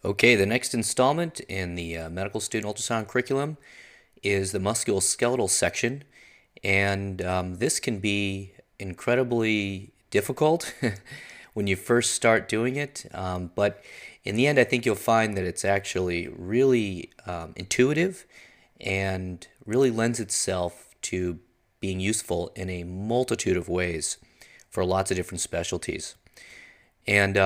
Okay, the next installment in the medical student ultrasound curriculum is the musculoskeletal section, and this can be incredibly difficult when you first start doing it, but in the end, I think you'll find that it's actually really intuitive and really lends itself to being useful in a multitude of ways for lots of different specialties. And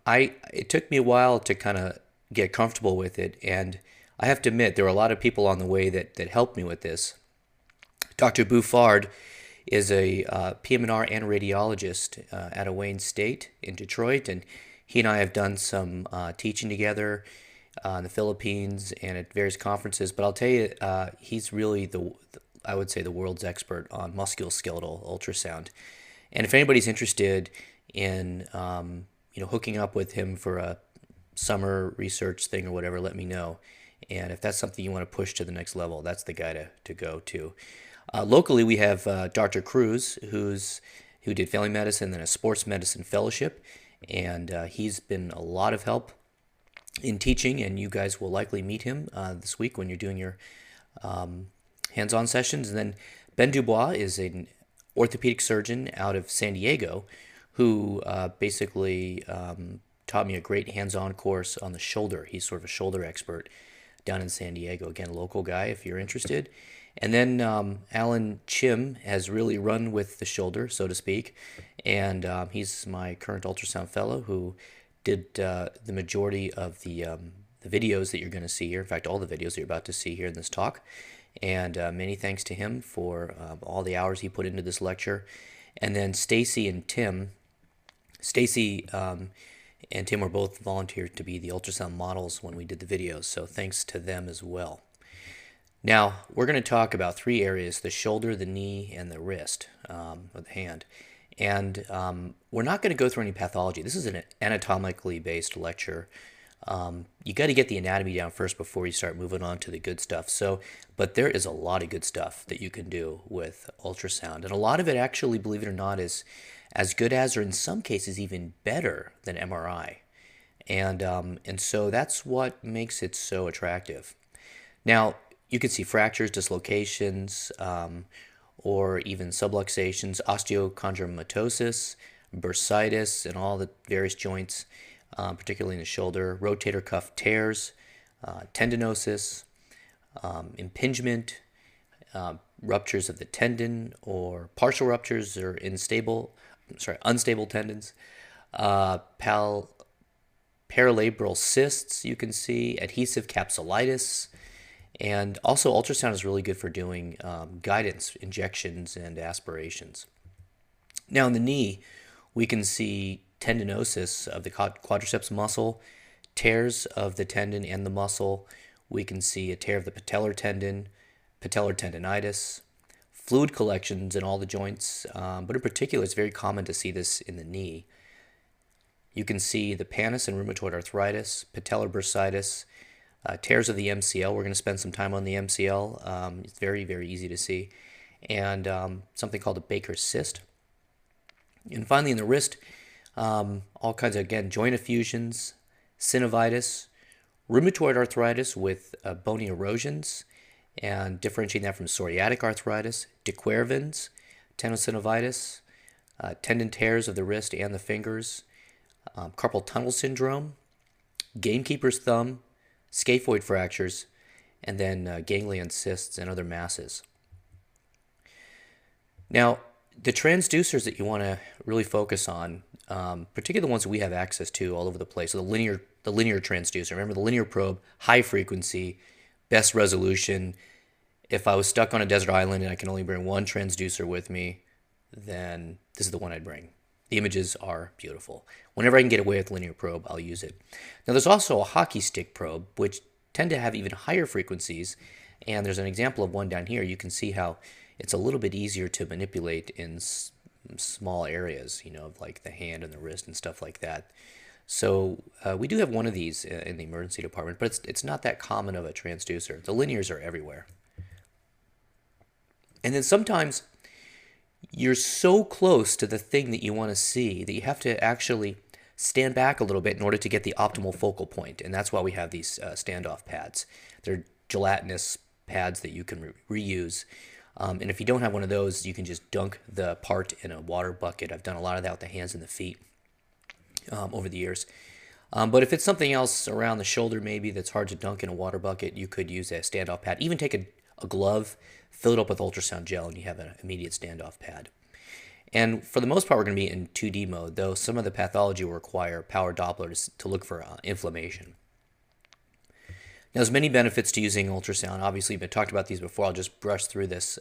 it took me a while to kind of get comfortable with it. And I have to admit, there were a lot of people on the way that helped me with this. Dr. Buffard is a PM&R and radiologist at Wayne State in Detroit, and he and I have done some teaching together in the Philippines and at various conferences. But I'll tell you, he's really I would say, the world's expert on musculoskeletal ultrasound. And if anybody's interested in hooking up with him for a summer research thing or whatever, let me know. And if that's something you want to push to the next level, that's the guy to go to. Locally, we have Dr. Cruz, who did family medicine and then a sports medicine fellowship, and he's been a lot of help in teaching, and you guys will likely meet him this week when you're doing your hands-on sessions. And then Ben Dubois is an orthopedic surgeon out of San Diego who basically taught me a great hands-on course on the shoulder. He's sort of a shoulder expert down in San Diego. Again, local guy if you're interested. And then Alan Chim has really run with the shoulder, so to speak. And he's my current ultrasound fellow who did the majority of the videos that you're going to see here. In fact, all the videos that you're about to see here in this talk. And many thanks to him for all the hours he put into this lecture. And then Stacy and Tim. Stacy and Tim were both volunteered to be the ultrasound models when we did the videos, so thanks to them as well. Now, we're going to talk about three areas: the shoulder, the knee, and the wrist, or the hand. And we're not going to go through any pathology. This is an anatomically based lecture. You got to get the anatomy down first before you start moving on to the good stuff. But there is a lot of good stuff that you can do with ultrasound. And a lot of it actually, believe it or not, is as good as, or in some cases even better than MRI. And so that's what makes it so attractive. Now, you can see fractures, dislocations, or even subluxations, osteochondromatosis, bursitis, and all the various joints, particularly in the shoulder, rotator cuff tears, tendinosis, impingement, ruptures of the tendon, or partial ruptures or unstable tendons, paralabral cysts, you can see, adhesive capsulitis, and also ultrasound is really good for doing guidance, injections, and aspirations. Now in the knee, we can see tendinosis of the quadriceps muscle, tears of the tendon and the muscle. We can see a tear of the patellar tendon, patellar tendinitis, fluid collections in all the joints, but in particular, it's very common to see this in the knee. You can see the pannus and rheumatoid arthritis, patellar bursitis, tears of the MCL. We're going to spend some time on the MCL. It's very, very easy to see. And something called a Baker's cyst. And finally, in the wrist, all kinds of, again, joint effusions, synovitis, rheumatoid arthritis with bony erosions, and differentiating that from psoriatic arthritis, de Quervain's, tenosynovitis, tendon tears of the wrist and the fingers, carpal tunnel syndrome, gamekeeper's thumb, scaphoid fractures, and then ganglion cysts and other masses. Now, the transducers that you want to really focus on, particularly the ones that we have access to all over the place, so the linear transducer. Remember the linear probe, high frequency, best resolution. If I was stuck on a desert island and I can only bring one transducer with me, then this is the one I'd bring. The images are beautiful. Whenever I can get away with linear probe, I'll use it. Now there's also a hockey stick probe, which tend to have even higher frequencies, and there's an example of one down here. You can see how it's a little bit easier to manipulate in small areas, like the hand and the wrist and stuff like that. So we do have one of these in the emergency department, but it's not that common of a transducer. The linears are everywhere. And then sometimes you're so close to the thing that you want to see that you have to actually stand back a little bit in order to get the optimal focal point. And that's why we have these standoff pads. They're gelatinous pads that you can reuse. And if you don't have one of those, you can just dunk the part in a water bucket. I've done a lot of that with the hands and the feet over the years. But if it's something else around the shoulder maybe that's hard to dunk in a water bucket, you could use a standoff pad. Even take a glove, fill it up with ultrasound gel, and you have an immediate standoff pad. And for the most part, we're going to be in 2D mode, though some of the pathology will require power Dopplers to look for inflammation. Now, there's many benefits to using ultrasound. Obviously, we've talked about these before. I'll just brush through this.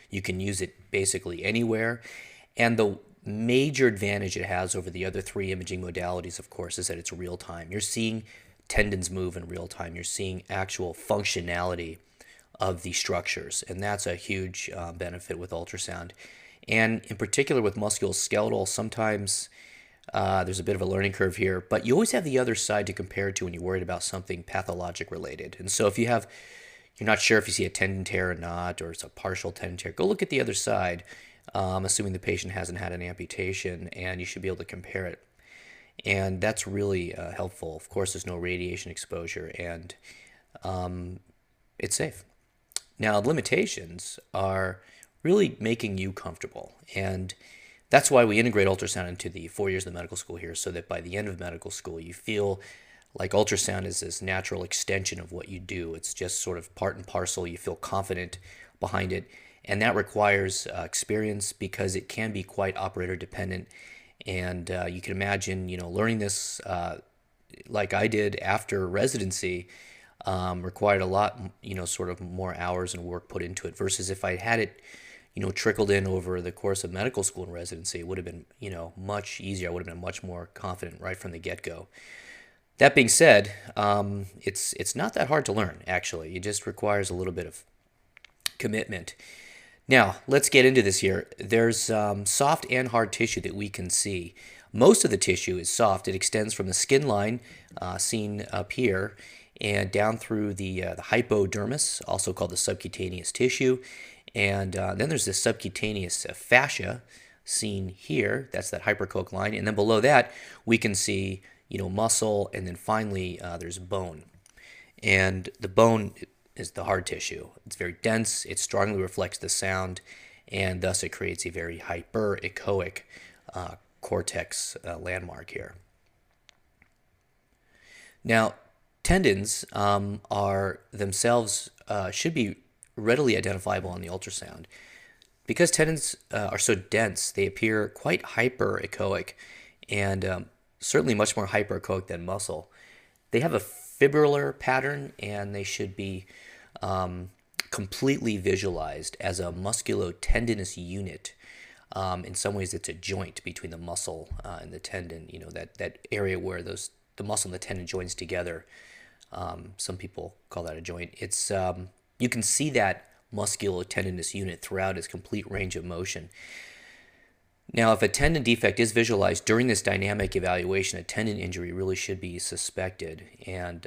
You can use it basically anywhere. And the major advantage it has over the other three imaging modalities, of course, is that it's real time. You're seeing tendons move in real time. You're seeing actual functionality of the structures. And that's a huge benefit with ultrasound. And in particular with musculoskeletal, sometimes there's a bit of a learning curve here, but you always have the other side to compare to when you're worried about something pathologic related. And so if you're not sure if you see a tendon tear or not, or it's a partial tendon tear, go look at the other side, assuming the patient hasn't had an amputation, and you should be able to compare it. And that's really helpful. Of course, there's no radiation exposure, and it's safe. Now, limitations are really making you comfortable, and that's why we integrate ultrasound into the 4 years of the medical school here, so that by the end of medical school, you feel like ultrasound is this natural extension of what you do. It's just sort of part and parcel. You feel confident behind it, and that requires experience because it can be quite operator dependent. And you can imagine, learning this like I did after residency required a lot, sort of more hours and work put into it versus if I had it trickled in over the course of medical school and residency, it would have been, much easier. I would have been much more confident right from the get-go. That being said, it's not that hard to learn, actually. It just requires a little bit of commitment. Now, let's get into this here. There's soft and hard tissue that we can see. Most of the tissue is soft. It extends from the skin line, seen up here, and down through the hypodermis, also called the subcutaneous tissue. And then there's this subcutaneous fascia seen here. That's that hyperechoic line. And then below that, we can see, muscle. And then finally, there's bone. And the bone is the hard tissue. It's very dense. It strongly reflects the sound. And thus, it creates a very hyperechoic cortex landmark here. Now, tendons are themselves should be readily identifiable on the ultrasound. Because tendons are so dense, they appear quite hyperechoic and certainly much more hyperechoic than muscle. They have a fibrillar pattern and they should be completely visualized as a musculotendinous unit. In some ways, it's a joint between the muscle and the tendon, that area where the muscle and the tendon joins together. Some people call that a joint. It's you can see that musculotendinous unit throughout its complete range of motion. Now, if a tendon defect is visualized during this dynamic evaluation, a tendon injury really should be suspected. And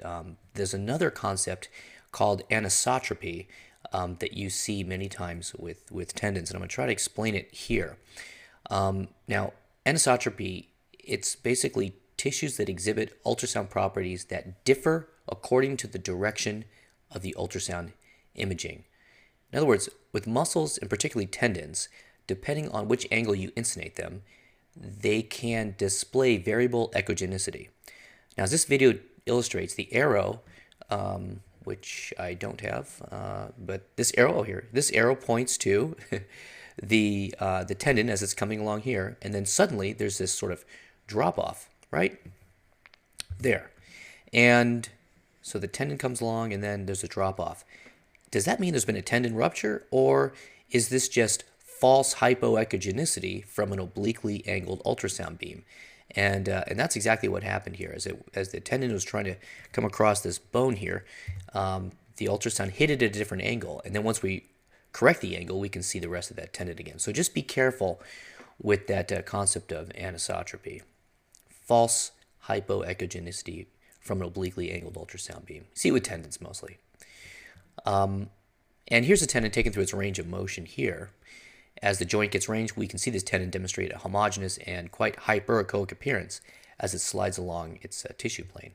there's another concept called anisotropy that you see many times with tendons, and I'm going to try to explain it here. Now, anisotropy, it's basically tissues that exhibit ultrasound properties that differ according to the direction of the ultrasound imaging. In other words, with muscles and particularly tendons, depending on which angle you insonate them, they can display variable echogenicity. Now, as this video illustrates, the arrow, which I don't have, but this arrow here, this arrow points to the tendon as it's coming along here, and then suddenly there's this sort of drop off, right there, and so the tendon comes along, and then there's a drop off. Does that mean there's been a tendon rupture, or is this just false hypoechogenicity from an obliquely angled ultrasound beam? And that's exactly what happened here. As the tendon was trying to come across this bone here, the ultrasound hit it at a different angle. And then once we correct the angle, we can see the rest of that tendon again. So just be careful with that concept of anisotropy. False hypoechogenicity from an obliquely angled ultrasound beam. See it with tendons mostly. And here's a tendon taken through its range of motion here. As the joint gets ranged, we can see this tendon demonstrate a homogeneous and quite hyperechoic appearance. as it slides along its tissue plane.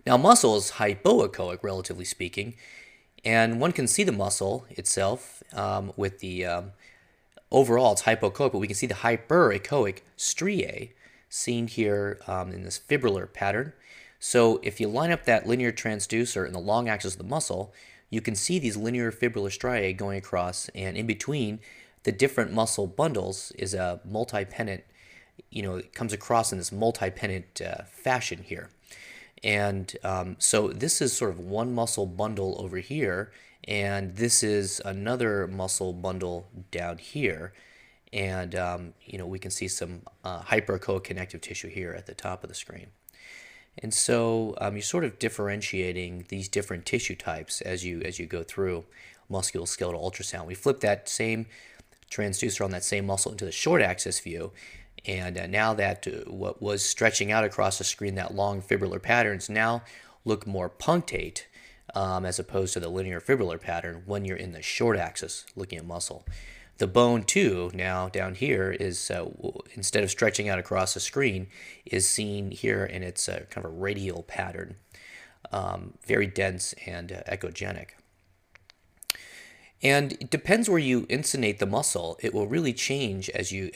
Now, muscle is hypoechoic, relatively speaking, and one can see the muscle itself with the overall it's hypoechoic, but we can see the hyperechoic striae seen here in this fibrillar pattern. So if you line up that linear transducer in the long axis of the muscle, you can see these linear fibrillar striae going across, and in between the different muscle bundles is a multi-pennant, it comes across in this multi-pennant fashion here. And so this is sort of one muscle bundle over here, and this is another muscle bundle down here. And, we can see some hyperechoic connective tissue here at the top of the screen. And so you're sort of differentiating these different tissue types as you go through musculoskeletal ultrasound. We flip that same transducer on that same muscle into the short axis view, and now that what was stretching out across the screen, that long fibrillar patterns, now look more punctate as opposed to the linear fibrillar pattern when you're in the short axis looking at muscle. The bone too, now down here, is instead of stretching out across the screen, is seen here in its kind of a radial pattern, very dense and echogenic. And it depends where you insonate the muscle. It will really change as you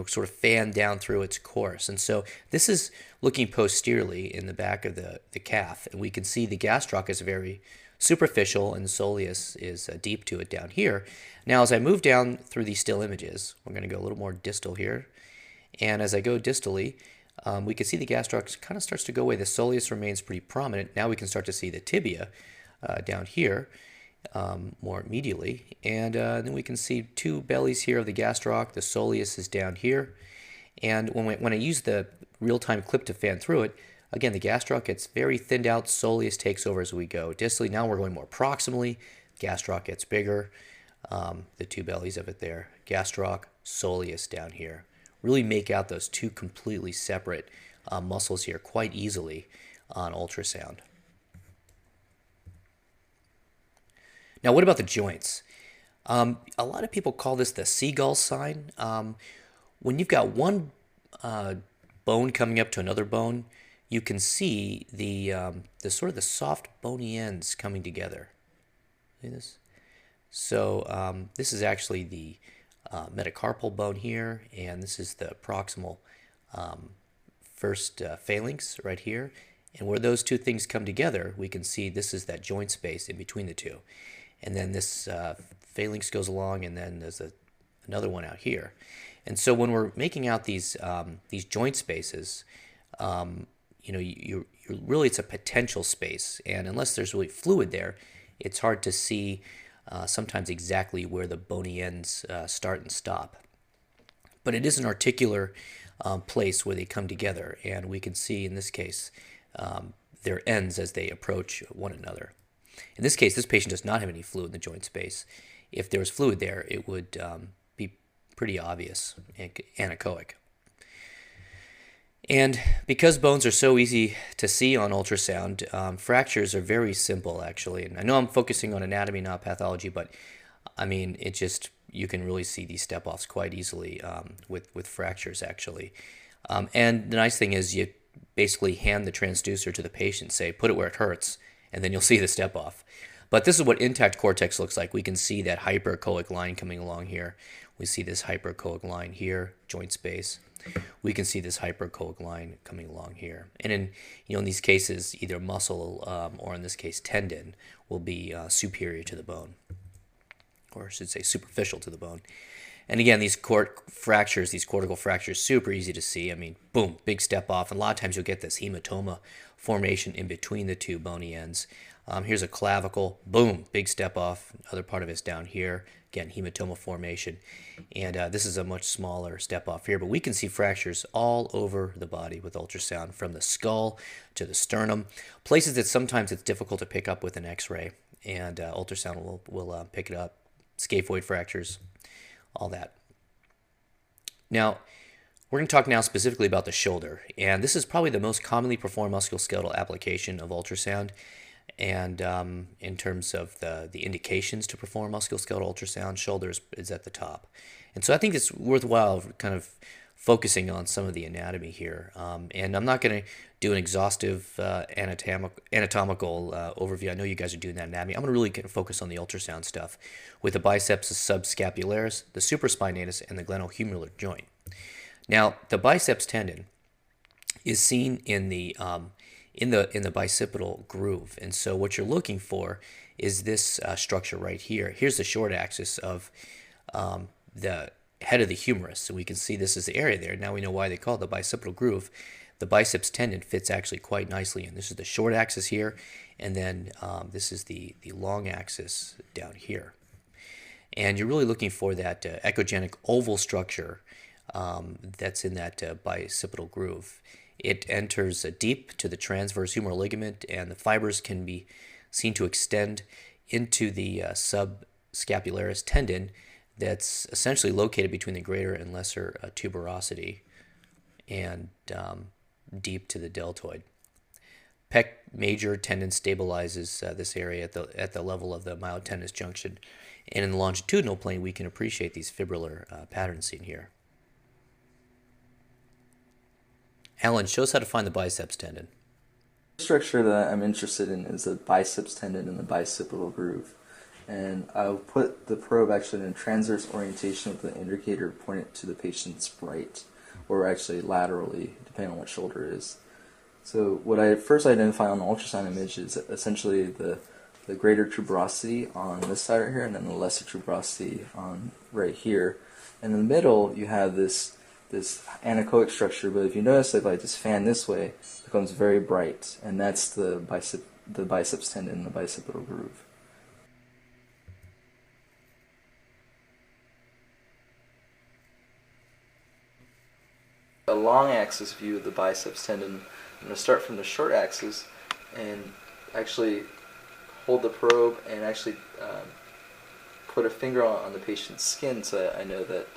sort of fan down through its course. And so this is looking posteriorly in the back of the calf, and we can see the gastroc is very superficial and soleus is deep to it down here. Now as I move down through these still images, we're going to go a little more distal here, and as I go distally, we can see the gastroc kind of starts to go away. The soleus remains pretty prominent. Now we can start to see the tibia down here more medially, and then we can see two bellies here of the gastroc. The soleus is down here, and when I use the real-time clip to fan through it, again the gastroc gets very thinned out. Soleus takes over as we go distally. Now we're going more proximally. Gastroc gets bigger. The two bellies of it there, gastroc, soleus down here. Really make out those two completely separate muscles here quite easily on ultrasound. Now, what about the joints? A lot of people call this the seagull sign. When you've got one bone coming up to another bone, you can see the sort of the soft bony ends coming together. See this? So this is actually the metacarpal bone here, and this is the proximal first phalanx right here. And where those two things come together, we can see this is that joint space in between the two. And then this phalanx goes along, and then there's another one out here. And so when we're making out these joint spaces, you're really, it's a potential space, and unless there's really fluid there, it's hard to see sometimes exactly where the bony ends start and stop. But it is an articular place where they come together, and we can see in this case their ends as they approach one another. In this case, this patient does not have any fluid in the joint space. If there was fluid there, it would be pretty obvious and anechoic. And because bones are so easy to see on ultrasound, fractures are very simple, actually. And I know I'm focusing on anatomy, not pathology, but I mean, you can really see these step-offs quite easily with fractures, actually. And the nice thing is you basically hand the transducer to the patient, say, put it where it hurts, and then you'll see the step-off. But this is what intact cortex looks like. We can see that hyperechoic line coming along here. We see this hyperechoic line here, joint space. We can see this hyperechoic line coming along here. And in these cases, either muscle or in this case tendon will be superior to the bone, or I should say superficial to the bone. And again, these fractures, these cortical fractures, super easy to see. I mean, boom, big step off. And a lot of times you'll get this hematoma formation in between the two bony ends. Here's a clavicle, boom, big step off. Other part of it's down here. Again, hematoma formation. And this is a much smaller step off here. But we can see fractures all over the body with ultrasound, from the skull to the sternum, places that sometimes it's difficult to pick up with an x-ray. And ultrasound will pick it up. Scaphoid fractures, all that. Now, we're going to talk now specifically about the shoulder, and this is probably the most commonly performed musculoskeletal application of ultrasound, and in terms of the indications to perform musculoskeletal ultrasound, shoulder is at the top. And so I think it's worthwhile kind of focusing on some of the anatomy here. And I'm not going to do an exhaustive anatomical overview. I know you guys are doing that anatomy. I'm going to really focus on the ultrasound stuff with the biceps subscapularis, the supraspinatus, and the glenohumeral joint. Now, the biceps tendon is seen in the bicipital groove, and so what you're looking for is this structure right here. Here's the short axis of the head of the humerus, so we can see this is the area there. Now we know why they call it the bicipital groove. The biceps tendon fits actually quite nicely, and this is the short axis here, and then this is the long axis down here. And you're really looking for that echogenic oval structure that's in that bicipital groove. It enters deep to the transverse humeral ligament, and the fibers can be seen to extend into the subscapularis tendon that's essentially located between the greater and lesser tuberosity and deep to the deltoid. Pec major tendon stabilizes this area at the level of the myotendinous junction, and in the longitudinal plane we can appreciate these fibrillar patterns seen here. Alan, show us how to find the biceps tendon. The structure that I'm interested in is the biceps tendon in the bicipital groove. And I'll put the probe actually in a transverse orientation with the indicator pointed to the patient's right, or actually laterally, depending on what shoulder it is. So what I first identify on the ultrasound image is essentially the greater tuberosity on this side right here, and then the lesser tuberosity on right here. And in the middle, you have this anechoic structure, but if you notice, if I just fan this way, it becomes very bright, and that's the biceps tendon in the bicipital groove. A long axis view of the biceps tendon. I'm going to start from the short axis and actually hold the probe and actually put a finger on the patient's skin so that I know that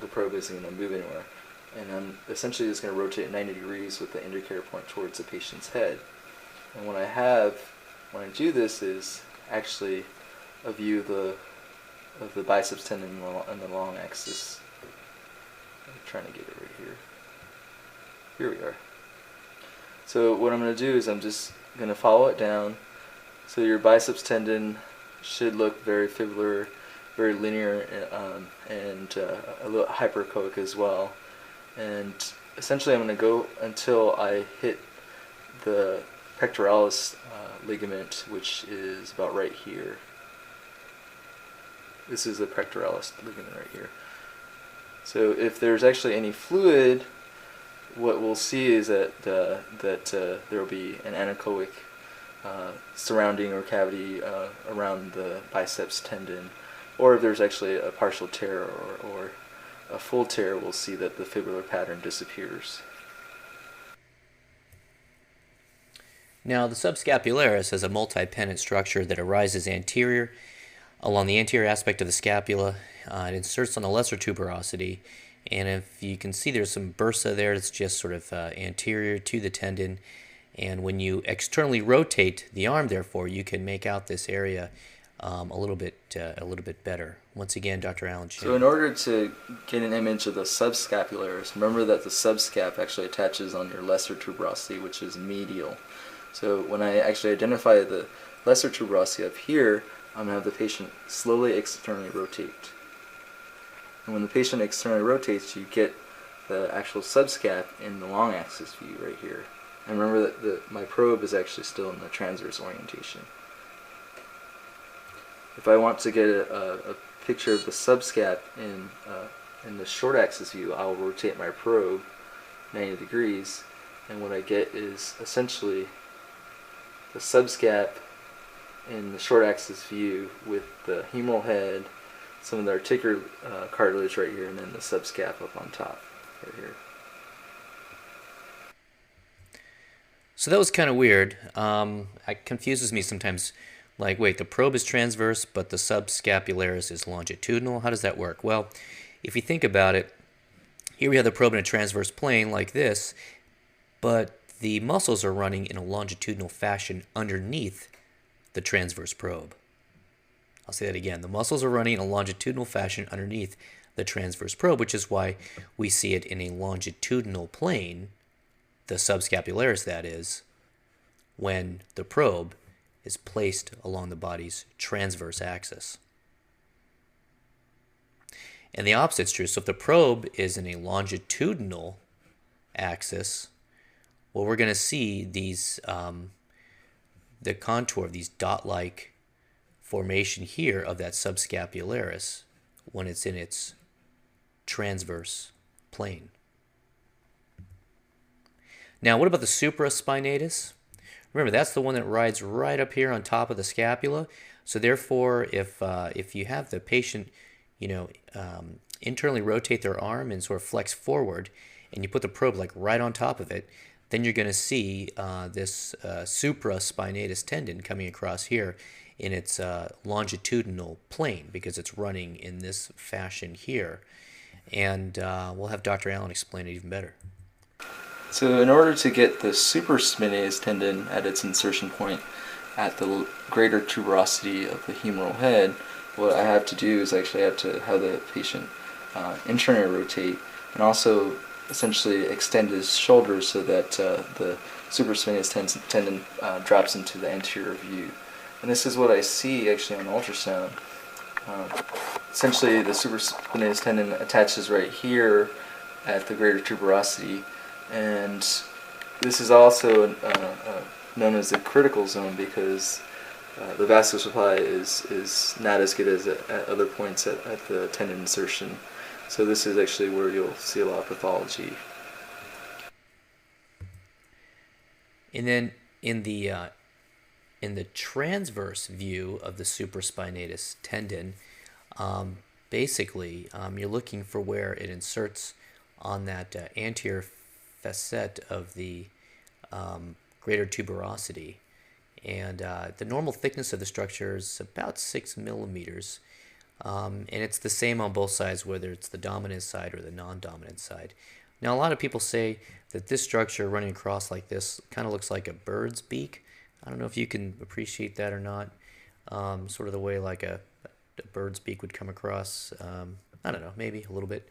the probe isn't going to move anywhere. And I'm essentially just going to rotate 90 degrees with the indicator point towards the patient's head. And when I do this is actually a view of the biceps tendon on the long axis. I'm trying to get it right here. Here we are. So what I'm going to do is I'm just going to follow it down. So your biceps tendon should look very fibular, very linear, and a little hyperechoic as well. And essentially I'm going to go until I hit the pectoralis ligament, which is about right here. This is the pectoralis ligament right here. So if there's actually any fluid, what we'll see is that there will be an anechoic surrounding or cavity around the biceps tendon, or if there's actually a partial tear or a full tear, we'll see that the fibrillar pattern disappears. Now, the subscapularis is a multi-pennant structure that arises anterior along the anterior aspect of the scapula. It inserts on the lesser tuberosity, and if you can see, there's some bursa there. It's just sort of anterior to the tendon, and when you externally rotate the arm, therefore, you can make out this area a little bit better. Once again, Dr. Alan Chin. So in order to get an image of the subscapularis, remember that the subscap actually attaches on your lesser tuberosity, which is medial. So when I actually identify the lesser tuberosity up here, I'm going to have the patient slowly externally rotate. And when the patient externally rotates, you get the actual subscap in the long axis view right here. And remember that my probe is actually still in the transverse orientation. If I want to get a picture of the subscap in the short axis view, I'll rotate my probe 90 degrees, and what I get is essentially the subscap in the short axis view with the humeral head, some of the articular cartilage right here, and then the subscap up on top right here. So that was kind of weird. It confuses me sometimes. Like, wait, the probe is transverse, but the subscapularis is longitudinal. How does that work? Well, if you think about it, here we have the probe in a transverse plane like this, but the muscles are running in a longitudinal fashion underneath the transverse probe. I'll say that again. The muscles are running in a longitudinal fashion underneath the transverse probe, which is why we see it in a longitudinal plane, the subscapularis that is, when the probe is placed along the body's transverse axis. And the opposite's true. So if the probe is in a longitudinal axis, well, we're going to see these, the contour of these dot-like formation here of that subscapularis when it's in its transverse plane. Now, what about the supraspinatus? Remember, that's the one that rides right up here on top of the scapula. So therefore, if you have the patient, internally rotate their arm and sort of flex forward, and you put the probe like right on top of it, then you're going to see this supraspinatus tendon coming across here in its longitudinal plane because it's running in this fashion here. And we'll have Dr. Allen explain it even better. So in order to get the supraspinatus tendon at its insertion point at the greater tuberosity of the humeral head, what I have to do is actually have to have the patient internally rotate and also essentially extend his shoulders so that the supraspinatus tendon drops into the anterior view. And this is what I see actually on ultrasound. Essentially the supraspinatus tendon attaches right here at the greater tuberosity, and this is also known as the critical zone because the vascular supply is not as good as at other points at the tendon insertion. So this is actually where you'll see a lot of pathology. And then in the transverse view of the supraspinatus tendon, basically you're looking for where it inserts on that anterior facet of the greater tuberosity. And the normal thickness of the structure is about 6 millimeters. And it's the same on both sides, whether it's the dominant side or the non-dominant side. Now, a lot of people say that this structure running across like this kind of looks like a bird's beak. I don't know if you can appreciate that or not. Sort of the way like a bird's beak would come across. I don't know, maybe a little bit.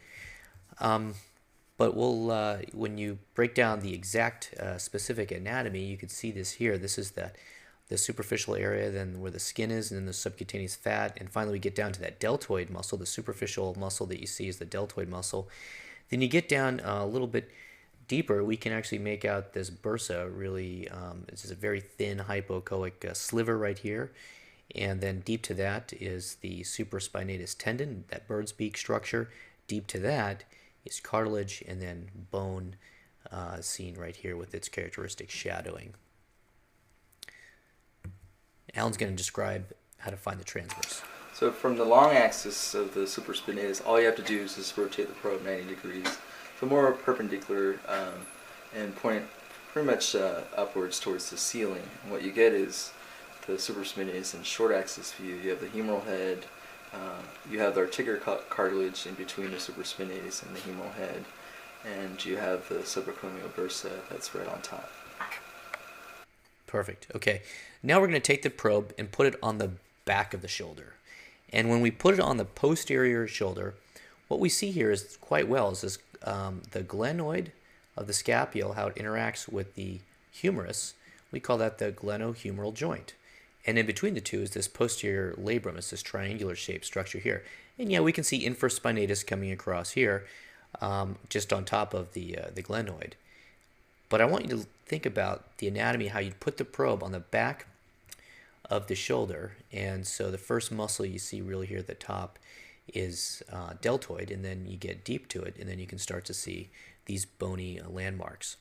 But we'll, when you break down the exact specific anatomy, you can see this here. This is the superficial area, then where the skin is, and then the subcutaneous fat, and finally we get down to that deltoid muscle. The superficial muscle that you see is the deltoid muscle. Then you get down a little bit deeper, we can actually make out this bursa. Really, this is a very thin hypoechoic sliver right here, and then deep to that is the supraspinatus tendon, that bird's beak structure. Deep to that is cartilage, and then bone seen right here with its characteristic shadowing. Alan's going to describe how to find the transverse. So from the long axis of the supraspinatus, all you have to do is just rotate the probe 90 degrees. So more perpendicular and point pretty much upwards towards the ceiling. And what you get is the supraspinatus in short axis view. You have the humeral head, you have the articular cartilage in between the supraspinatus and the humeral head, and you have the subacromial bursa that's right on top. Perfect. Okay. Now we're going to take the probe and put it on the back of the shoulder. And when we put it on the posterior shoulder, what we see here is quite well is this, the glenoid of the scapula, how it interacts with the humerus. We call that the glenohumeral joint. And in between the two is this posterior labrum. It's this triangular shaped structure here. And yeah, we can see infraspinatus coming across here, just on top of the glenoid. But I want you to think about the anatomy, how you'd put the probe on the back of the shoulder. And so the first muscle you see really here at the top is deltoid, and then you get deep to it, and then you can start to see these bony landmarks.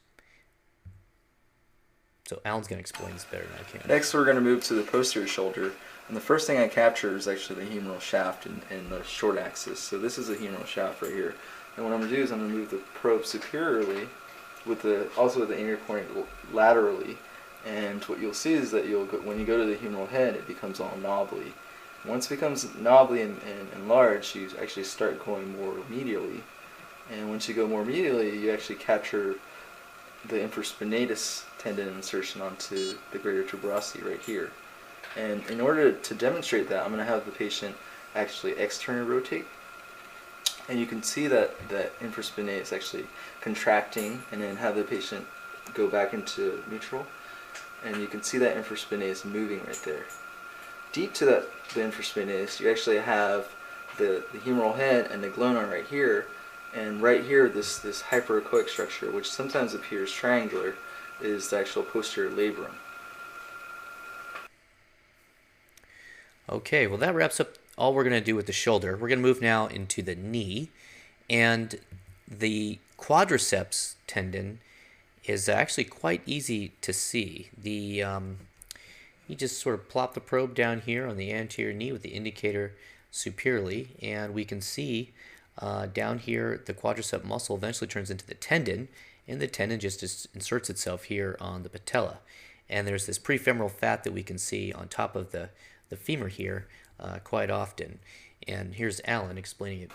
So Alan's going to explain this better than I can. Next we're going to move to the posterior shoulder, and the first thing I capture is actually the humeral shaft in the short axis. So this is the humeral shaft right here. And what I'm going to do is I'm going to move the probe superiorly, also with the anterior point laterally, and what you'll see is that when you go to the humeral head, it becomes all knobbly. Once it becomes knobbly and large, you actually start going more medially, and once you go more medially, you actually capture the infraspinatus tendon insertion onto the greater tuberosity right here. And in order to demonstrate that, I'm going to have the patient actually externally rotate And you can see that infraspinae is actually contracting and then have the patient go back into neutral. And you can see that infraspinae is moving right there. Deep to the infraspinae, you actually have the humeral head and the glonon right here. And right here, this hyperechoic structure, which sometimes appears triangular, is the actual posterior labrum. Okay, well that wraps up all we're going to do with the shoulder. We're going to move now into the knee, and the quadriceps tendon is actually quite easy to see. You just sort of plop the probe down here on the anterior knee with the indicator superiorly, and we can see down here the quadricep muscle eventually turns into the tendon, and the tendon just inserts itself here on the patella. And there's this prefemoral fat that we can see on top of the femur here quite often. And here's Alan explaining it.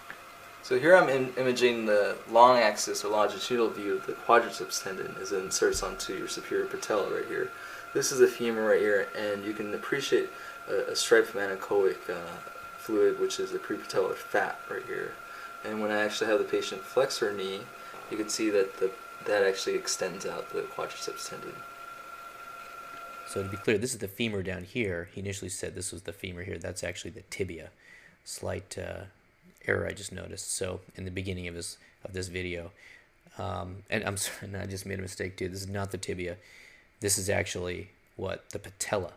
So here I'm imaging the long axis or longitudinal view of the quadriceps tendon as it inserts onto your superior patella right here. This is the femur right here, and you can appreciate a stripe of anechoic fluid, which is the prepatellar fat right here. And when I actually have the patient flex her knee, you can see that that actually extends out the quadriceps tendon. So to be clear, this is the femur down here. He initially said this was the femur here. That's actually the tibia. Slight error I just noticed. So in the beginning of this video, and I'm sorry, and I just made a mistake too. This is not the tibia. This is actually what? The patella.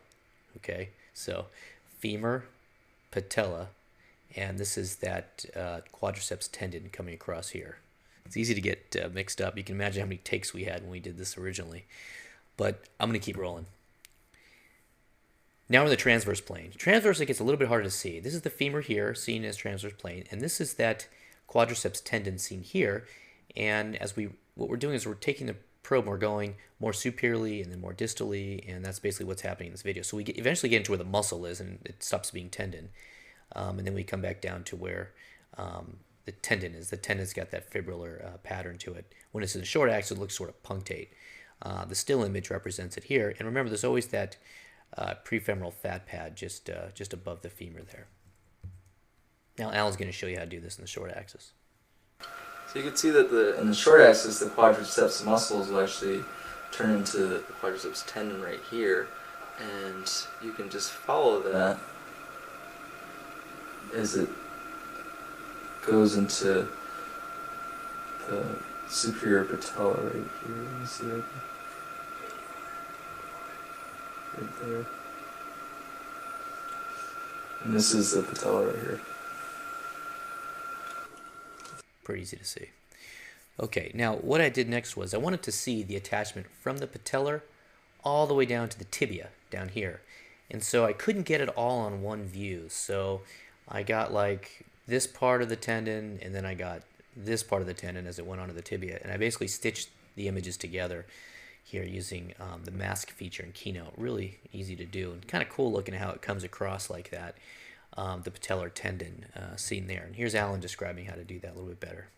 Okay, so femur, patella, and this is that quadriceps tendon coming across here. It's easy to get mixed up. You can imagine how many takes we had when we did this originally. But I'm going to keep rolling. Now we're in the transverse plane. Transverse, it gets a little bit harder to see. This is the femur here, seen as transverse plane, and this is that quadriceps tendon seen here. And what we're doing is we're taking the probe and we're going more superiorly and then more distally, and that's basically what's happening in this video. So we eventually get into where the muscle is and it stops being tendon. And then we come back down to where the tendon is. The tendon's got that fibrillar pattern to it. When it's in the short axis, it looks sort of punctate. The still image represents it here. And remember, there's always that prefemoral fat pad just above the femur there. Now Alan's going to show you how to do this in the short axis. So you can see that in the short axis, the quadriceps muscles will actually turn into the quadriceps tendon right here, and you can just follow that as it goes into the superior patella right here. Let me see right there. And this is the patella right here. Pretty easy to see. Okay, now what I did next was I wanted to see the attachment from the patellar all the way down to the tibia down here. And so I couldn't get it all on one view. So I got like this part of the tendon, and then I got this part of the tendon as it went onto the tibia. And I basically stitched the images together here using the mask feature in Keynote. Really easy to do and kind of cool looking at how it comes across like that. The patellar tendon seen there. And here's Alan describing how to do that a little bit better.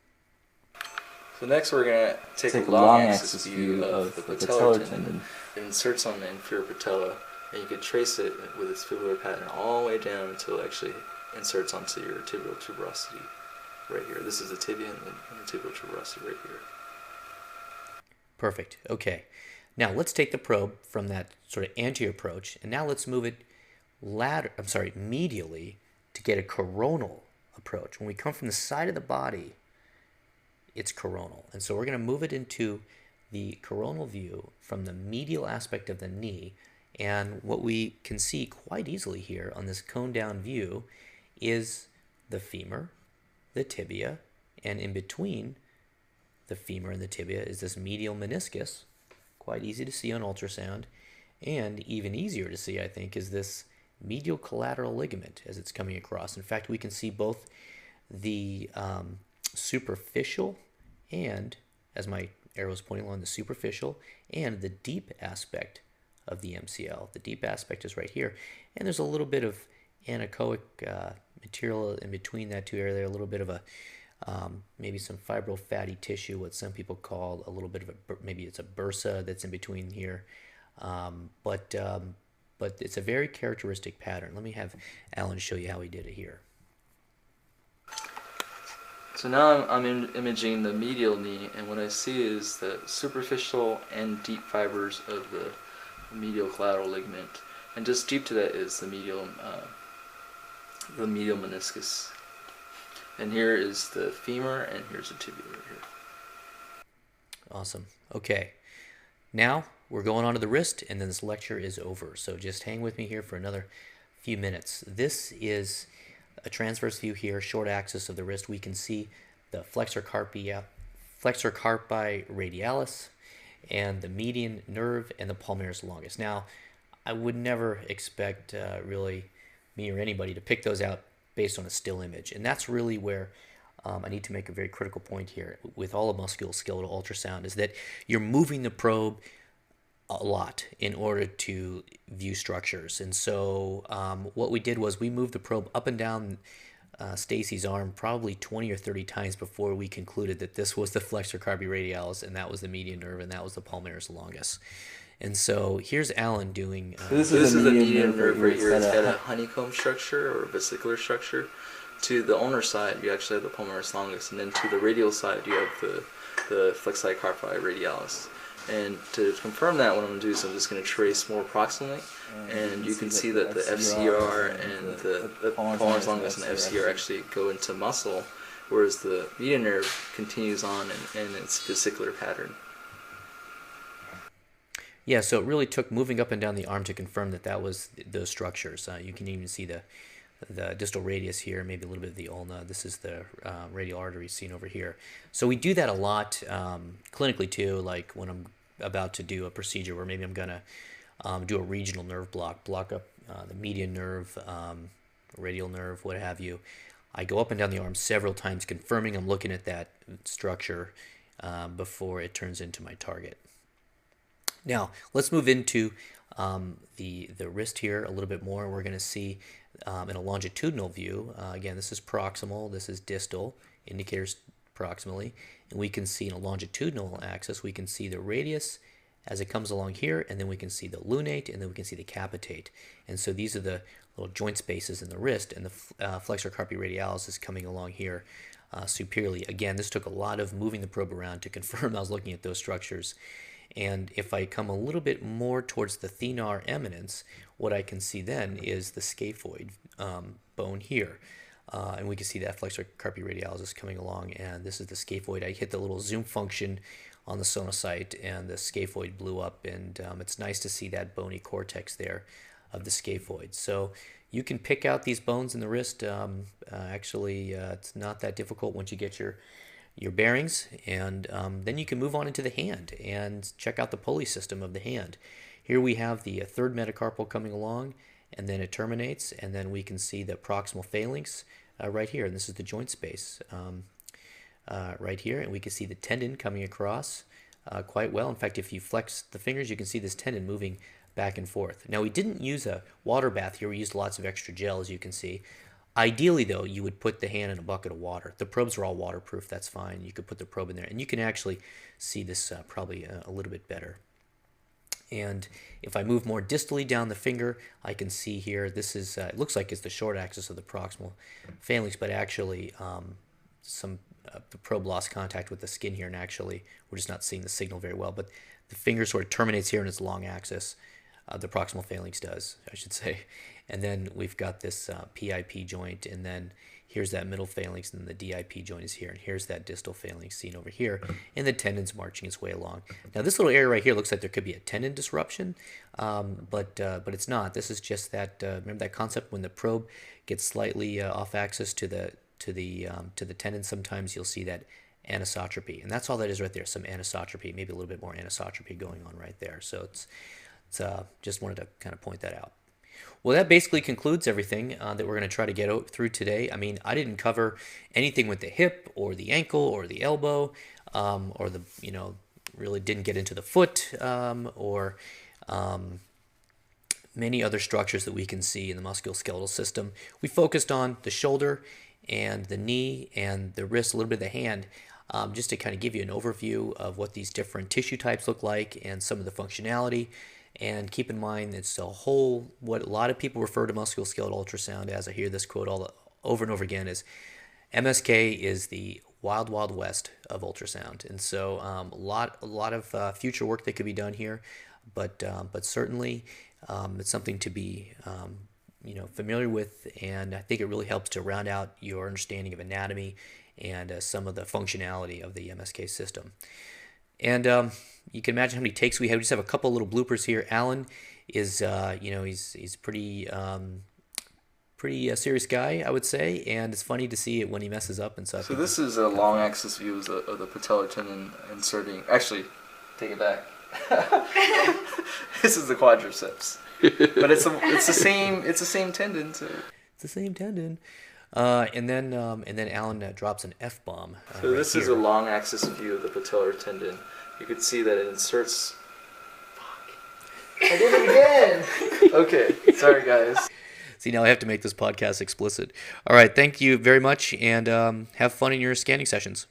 So next we're going to take a long axis view of the patellar tendon. It inserts on the inferior patella, and you can trace it with its fibular pattern all the way down until it actually inserts onto your tibial tuberosity right here. This is the tibia and the tibial tuberosity right here. Perfect. Okay. Now let's take the probe from that sort of anterior approach, and now let's move it medially to get a coronal approach. When we come from the side of the body, it's coronal. And so we're going to move it into the coronal view from the medial aspect of the knee. And what we can see quite easily here on this cone down view is the femur, the tibia, and in between the femur and the tibia is this medial meniscus. Quite easy to see on ultrasound. And even easier to see, I think, is this medial collateral ligament as it's coming across. In fact, we can see both the superficial and, as my arrow is pointing along, the superficial and the deep aspect of the MCL. The deep aspect is right here, and there's a little bit of anechoic material in between that two areas there, a little bit of a maybe some fibrofatty tissue, what some people call a little bit of maybe it's a bursa that's in between here, but it's a very characteristic pattern. Let me have Alan show you how he did it here. So now imaging the medial knee, and what I see is the superficial and deep fibers of the medial collateral ligament, and just deep to that is the medial meniscus. And here is the femur, and here's the tibia right here. Awesome. Okay. Now we're going on to the wrist, and then this lecture is over. So just hang with me here for another few minutes. This is a transverse view here, short axis of the wrist. We can see the flexor carpi radialis, and the median nerve, and the palmaris longus. Now, I would never expect really me or anybody to pick those out based on a still image, and that's really where I need to make a very critical point here with all of musculoskeletal ultrasound, is that you're moving the probe a lot in order to view structures. And so what we did was we moved the probe up and down Stacy's arm probably 20 or 30 times before we concluded that this was the flexor carpi radialis, and that was the median nerve, and that was the palmaris longus. And so here's Alan doing... This is the median nerve right here. It's got a honeycomb structure or vesicular structure. To the ulnar side, you actually have the palmaris longus, and then to the radial side, you have the flexi carpi radialis. And to confirm that, what I'm going to do is I'm just going to trace more proximally, and you can see that the FCR and the palmaris longus and the FCR actually go into muscle, whereas the median nerve continues on in its vesicular pattern. Yeah, so it really took moving up and down the arm to confirm that that was those structures. You can even see the distal radius here, maybe a little bit of the ulna. This is the radial artery seen over here. So we do that a lot clinically too, like when I'm about to do a procedure where maybe I'm going to do a regional nerve block up the median nerve, radial nerve, what have you. I go up and down the arm several times, confirming I'm looking at that structure before it turns into my target. Now, let's move into the wrist here a little bit more. We're going to see in a longitudinal view, again, this is proximal, this is distal, indicators proximally, and we can see in a longitudinal axis, we can see the radius as it comes along here, and then we can see the lunate, and then we can see the capitate. And so these are the little joint spaces in the wrist, and the flexor carpi radialis is coming along here superiorly. Again, this took a lot of moving the probe around to confirm I was looking at those structures. And if I come a little bit more towards the thenar eminence, what I can see then is the scaphoid bone here. And we can see that flexor carpi radialis is coming along, and this is the scaphoid. I hit the little zoom function on the sonocyte, and the scaphoid blew up, and it's nice to see that bony cortex there of the scaphoid. So you can pick out these bones in the wrist. Actually, it's not that difficult once you get your bearings, and then you can move on into the hand and check out the pulley system of the hand. Here we have the third metacarpal coming along, and then it terminates, and then we can see the proximal phalanx right here, and this is the joint space right here, and we can see the tendon coming across quite well. In fact, if you flex the fingers, you can see this tendon moving back and forth. Now, we didn't use a water bath here. We used lots of extra gel, as you can see. Ideally, though, you would put the hand in a bucket of water. The probes are all waterproof. That's fine. You could put the probe in there, and you can actually see this probably a little bit better. And if I move more distally down the finger, I can see here, this is, it looks like it's the short axis of the proximal phalanx, but actually the probe lost contact with the skin here, and actually we're just not seeing the signal very well. But the finger sort of terminates here in its long axis. The proximal phalanx does, I should say. And then we've got this PIP joint, and then here's that middle phalanx, and then the DIP joint is here, and here's that distal phalanx seen over here, and the tendon's marching its way along. Now, this little area right here looks like there could be a tendon disruption, but it's not. This is just that, remember that concept when the probe gets slightly off axis to the tendon, sometimes you'll see that anisotropy, and that's all that is right there, some anisotropy, maybe a little bit more anisotropy going on right there. So it's just wanted to kind of point that out. Well, that basically concludes everything that we're going to try to get through today. I mean, I didn't cover anything with the hip or the ankle or the elbow, or really didn't get into the foot or many other structures that we can see in the musculoskeletal system. We focused on the shoulder and the knee and the wrist, a little bit of the hand, just to kind of give you an overview of what these different tissue types look like and some of the functionality. And keep in mind, it's what a lot of people refer to musculoskeletal ultrasound as, I hear this quote over and over again, is MSK is the wild, wild west of ultrasound. And so a lot of future work that could be done here, but certainly it's something to be familiar with, and I think it really helps to round out your understanding of anatomy and some of the functionality of the MSK system. And you can imagine how many takes we have. We just have a couple little bloopers here. Alan is, he's pretty serious guy, I would say, and it's funny to see it when he messes up and stuff. So this is a long axis view of the patellar tendon inserting. Actually, take it back. This is the quadriceps, but it's the same tendon. So. It's the same tendon. And then Alan drops an F-bomb. So this is a long axis view of the patellar tendon. You can see that it inserts. Fuck! I did it again. Okay, sorry guys. See, now I have to make this podcast explicit. All right, thank you very much, and have fun in your scanning sessions.